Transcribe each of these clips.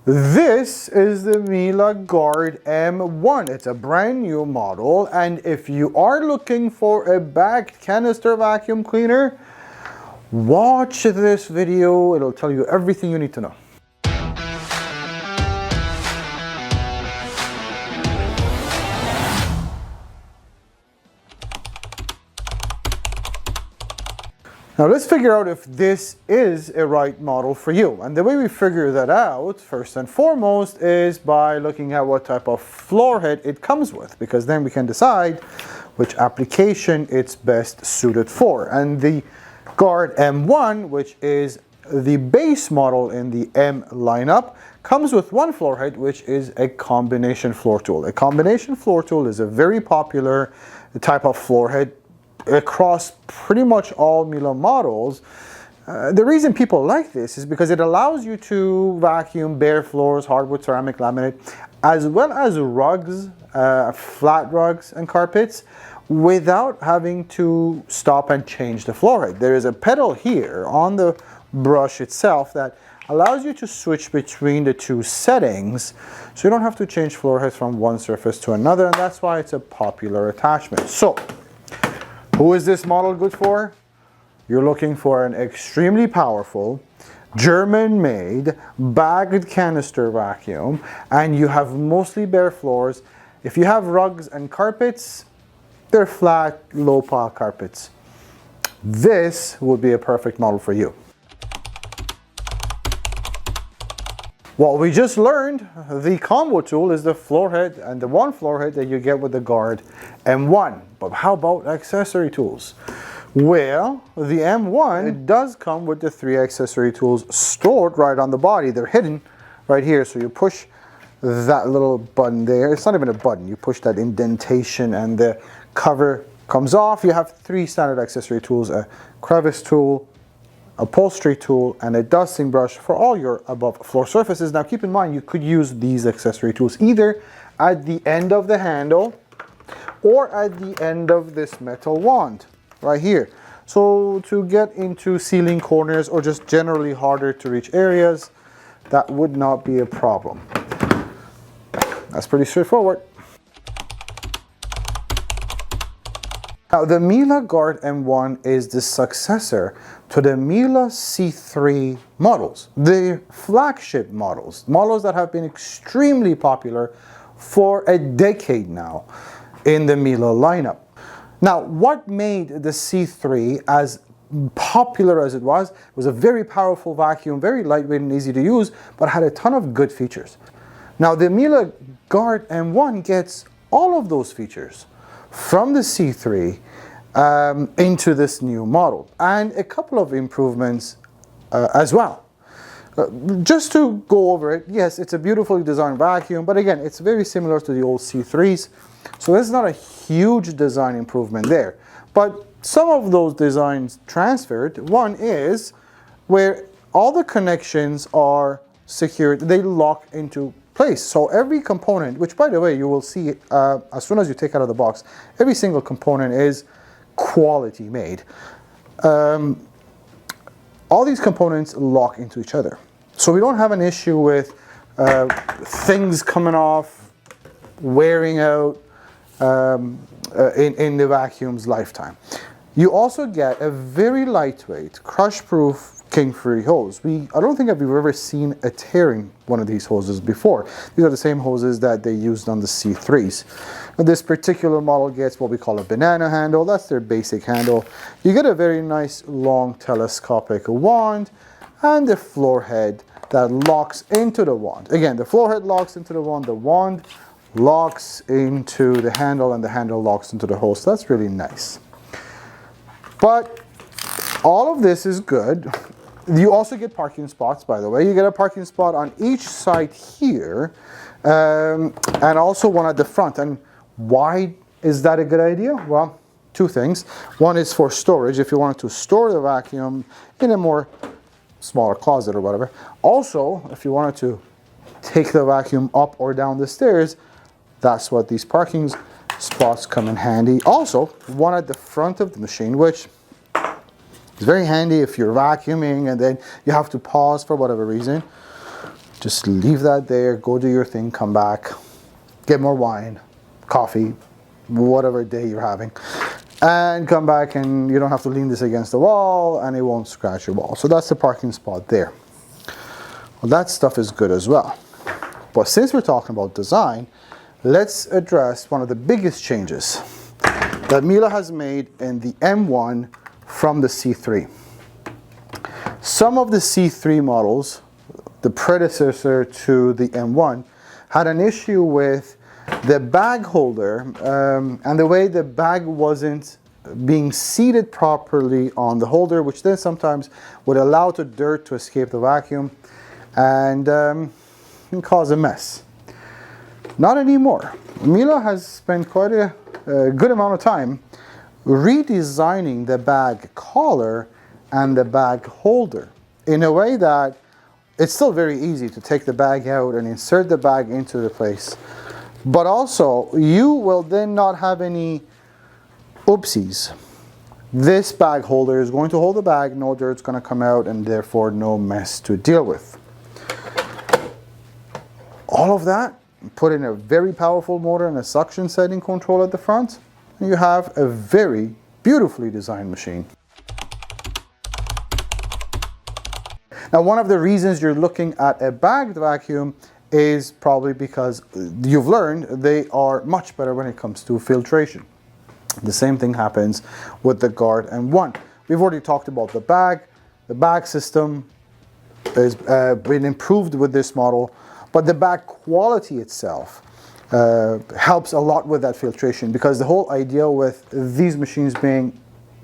This is the Miele Guard M1. It's a brand new model, and if you are looking for a bagged canister vacuum cleaner, watch this video. It'll tell you everything you need to know. Now let's figure out if this is a right model for you. And the way we figure that out, first and foremost, is by looking at what type of floor head it comes with, because then we can decide which application it's best suited for. And the Guard M1, which is the base model in the M lineup, comes with one floor head, which is a combination floor tool. A combination floor tool is a very popular type of floor head across pretty much all Miele models. The reason people like this is because it allows you to vacuum bare floors, hardwood, ceramic, laminate, as well as rugs, flat rugs and carpets, without having to stop and change the floor head. There is a pedal here on the brush itself that allows you to switch between the two settings, so you don't have to change floor heads from one surface to another, and that's why it's a popular attachment. So who is this model good for? You're looking for an extremely powerful, German-made, bagged canister vacuum, and you have mostly bare floors. If you have rugs and carpets, they're flat, low-pile carpets. This would be a perfect model for you. What we just learned, the combo tool is the floor head and the one floor head that you get with the Guard M1. But how about accessory tools? Well, the M1, it does come with the 3 accessory tools stored right on the body. They're hidden right here. So you push that little button there. It's not even a button. You push that indentation and the cover comes off. You have 3 standard accessory tools: a crevice tool, upholstery tool, and a dusting brush for all your above floor surfaces. Now keep in mind, you could use these accessory tools either at the end of the handle or at the end of this metal wand right here. So to get into ceiling corners or just generally harder to reach areas, that would not be a problem. That's pretty straightforward. Now, the Miele Guard M1 is the successor to the Miele C3 models, the flagship models that have been extremely popular for a decade now in the Miele lineup. Now, what made the C3 as popular as it was a very powerful vacuum, very lightweight and easy to use, but had a ton of good features. Now, the Miele Guard M1 gets all of those features from the C3 into this new model, and a couple of improvements as well. Just to go over it, yes, it's a beautifully designed vacuum, but again, it's very similar to the old C3s, so there's not a huge design improvement there. But some of those designs transferred. One is where all the connections are secured, they lock into place. So every component, which by the way, you will see as soon as you take it out of the box, every single component is quality made. All these components lock into each other. So we don't have an issue with things coming off, wearing out in the vacuum's lifetime. You also get a very lightweight, crush-proof, king-free hose. I don't think I've ever seen a tear in one of these hoses before. These are the same hoses that they used on the C3s. Now, this particular model gets what we call a banana handle. That's their basic handle. You get a very nice long telescopic wand and the floor head that locks into the wand. Again, the floor head locks into the wand locks into the handle, and the handle locks into the hose. That's really nice. But all of this is good. You also get parking spots, by the way. You get a parking spot on each side here, and also one at the front. And why is that a good idea? Well, 2 things. One is for storage, if you wanted to store the vacuum in a more smaller closet or whatever. Also, if you wanted to take the vacuum up or down the stairs, that's what these parking spots come in handy. Also, one at the front of the machine, which is very handy if you're vacuuming and then you have to pause for whatever reason. Just leave that there, go do your thing, come back, get more wine, coffee, whatever day you're having, and come back, and you don't have to lean this against the wall and it won't scratch your wall. So that's the parking spot there. Well, that stuff is good as well. But since we're talking about design, let's address one of the biggest changes that Miele has made in the M1 from the C3. Some of the C3 models, the predecessor to the M1, had an issue with the bag holder and the way the bag wasn't being seated properly on the holder, which then sometimes would allow the dirt to escape the vacuum and cause a mess. Not anymore. Miele has spent quite a good amount of time redesigning the bag collar and the bag holder in a way that it's still very easy to take the bag out and insert the bag into the place. But also, you will then not have any oopsies. This bag holder is going to hold the bag, no dirt's going to come out, and therefore no mess to deal with. All of that, put in a very powerful motor and a suction setting control at the front, and you have a very beautifully designed machine. Now, one of the reasons you're looking at a bagged vacuum is probably because you've learned they are much better when it comes to filtration. The same thing happens with the Guard M1. We've already talked about the bag. The bag system has been improved with this model, but the bag quality itself helps a lot with that filtration, because the whole idea with these machines being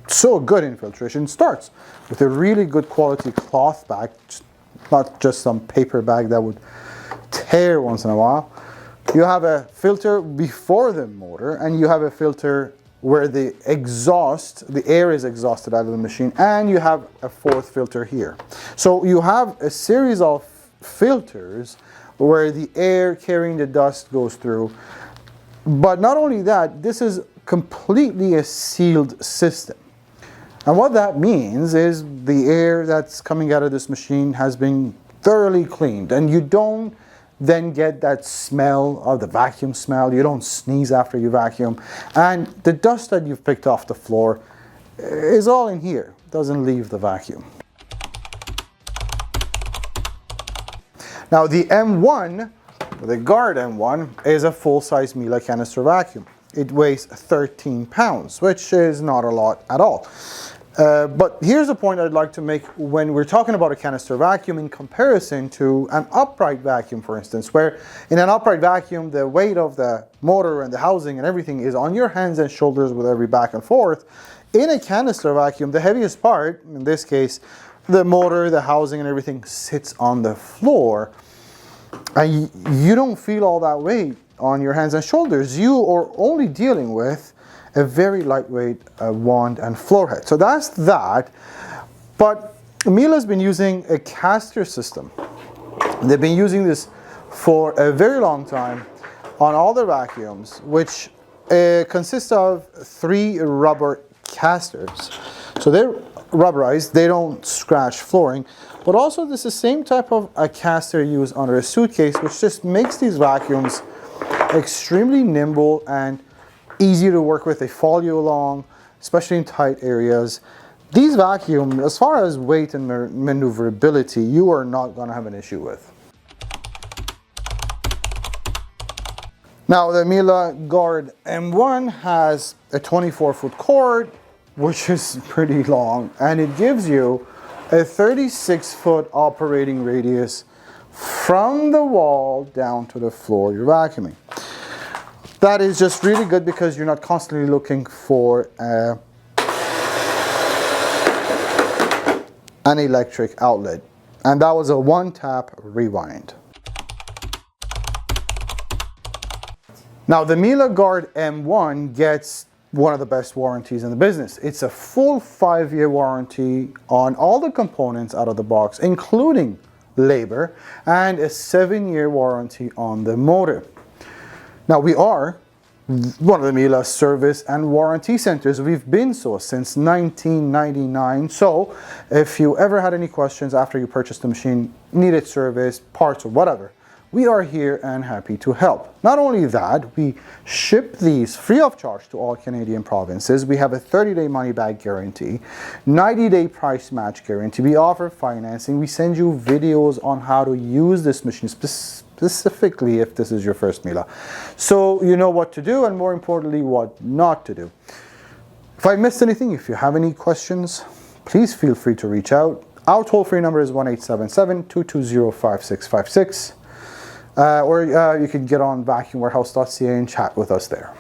so good in filtration starts with a really good quality cloth bag, not just some paper bag that would tear once in a while. You have a filter before the motor, and you have a filter where the air is exhausted out of the machine, and you have a fourth filter here. So you have a series of filters where the air carrying the dust goes through. But not only that, this is completely a sealed system. And what that means is the air that's coming out of this machine has been thoroughly cleaned, and you don't then get that smell of the vacuum smell. You don't sneeze after you vacuum, and the dust that you've picked off the floor is all in here, doesn't leave the vacuum. Now the M1, the Guard M1, is a full-size Miele canister vacuum. It weighs 13 pounds, which is not a lot at all. But here's a point I'd like to make when we're talking about a canister vacuum in comparison to an upright vacuum, for instance, where in an upright vacuum, the weight of the motor and the housing and everything is on your hands and shoulders with every back and forth. In a canister vacuum, the heaviest part, in this case, the motor, the housing and everything, sits on the floor, and you don't feel all that weight on your hands and shoulders. You are only dealing with a very lightweight wand and floor head. So that's that. But Miele has been using a caster system. They've been using this for a very long time on all their vacuums, which consists of 3 rubber casters. So they're rubberized, they don't scratch flooring, but also this is the same type of a caster used under a suitcase, which just makes these vacuums extremely nimble and easy to work with. They follow you along, especially in tight areas. These vacuums, as far as weight and maneuverability, you are not going to have an issue with. Now the Miele Guard M1 has a 24-foot cord, which is pretty long, and it gives you a 36-foot operating radius from the wall down to the floor you're vacuuming. That is just really good because you're not constantly looking for an electric outlet. And that was a one-tap rewind. Now the Miele Guard M1 gets one of the best warranties in the business. It's a full 5-year warranty on all the components out of the box, including labor, and a 7-year warranty on the motor. Now we are one of the Miele service and warranty centers. We've been so since 1999. So if you ever had any questions after you purchased the machine, needed service, parts or whatever, we are here and happy to help. Not only that, we ship these free of charge to all Canadian provinces. We have a 30-day money-back guarantee, 90-day price match guarantee. We offer financing. We send you videos on how to use this machine specifically if this is your first Miele. So you know what to do, and more importantly, what not to do. If I missed anything, if you have any questions, please feel free to reach out. Our toll-free number is 1-877-220-5656. Or you can get on vacuumwarehouse.ca and chat with us there.